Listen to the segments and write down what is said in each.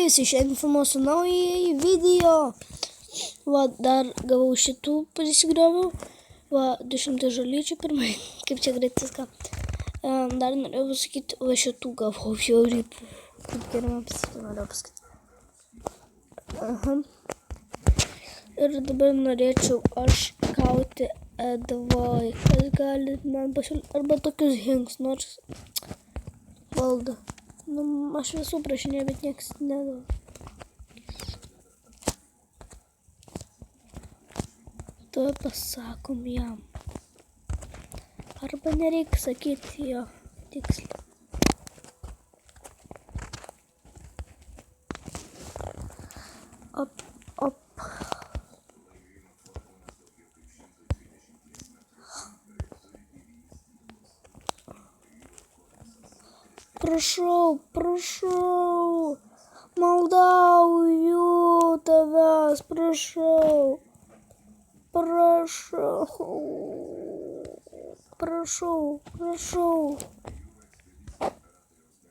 Šiandien filmuosiu naują video. Va, dar gavau šitų prisigriovau. Va, 200 žolyčių pirmai. Kaip čia greit viską. Dar norėjau pasakyti, va šitų gavau žiauriai. Kaip gerai pasakyti, norėjau pasakyti. Ir dabar norėčiau aš gauti Edvoj. Kas gali man pasiūlyti? Arba tokius hinks, nors valdo. Nu, aš visų prašinėjau, bet niekas nedavė. Tuo pasakom jam. Arba nereikia sakyti jo tiksliai. Op. Prašau, maldauju tavęs, prašau,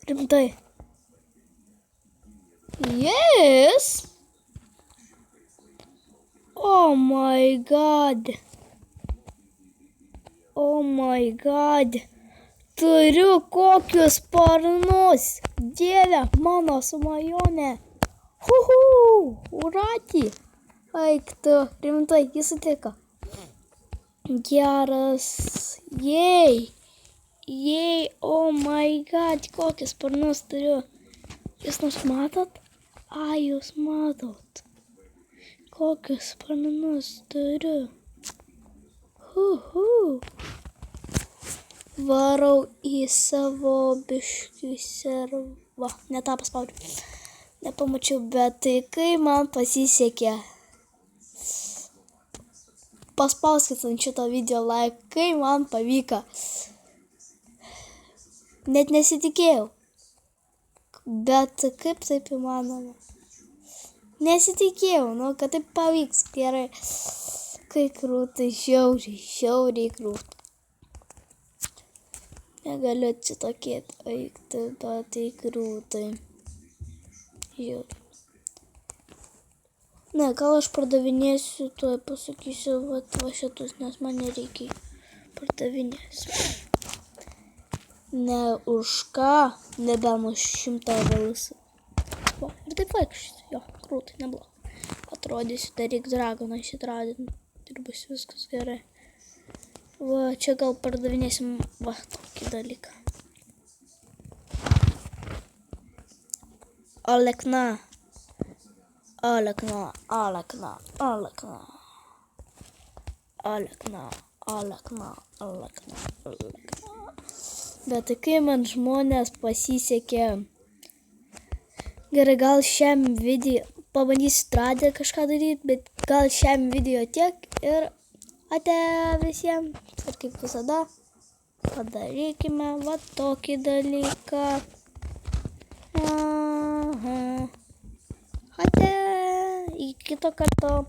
rimtai. Yes? Oh my god. Turiu kokius sparnus. Dieve, mano svajonė. Urati. Eik tu, rimtai, jis atliko. Geras. Jei, oh my god, kokius sparnus turiu. Jūs nors matot? Jūs matot. Kokius sparnus turiu. Varau į savo biškių servą. Ne tą paspaudžiu. Nepamačiau, bet tai kai man pasisekė. Paspauskit ant šito video like, kai man pavyko. Net nesitikėjau. Bet kaip taip įmanoma? Nesitikėjau, kad taip pavyks gerai. Kai krūtai, žiauriai krūtai. Negaliu atsitokėti, eikti, bet tai krūtai. Žiūrėjau. Ne, gal aš pardavinėsiu, tuoj pasakysiu, va šitus, nes man nereikia pardavinėsiu. Ne už ką, nebent už 100 eurų. Va, ir taip vaikščiosiu, jo, krūtai, neblogai. Atrodysiu, dar reikia dragoną išsitraudinti ir bus viskas gerai. Va, čia gal pardavinėsim, va, tokį dalyką. Alekna. Bet tai kai man žmonės pasisekė. Gerai, gal šiam video pabandysiu tradę kažką daryti, bet gal šiam video tiek ir ate visiems. Ir kaip visada padarykime va tokį dalyką. Ate, iki kito karto.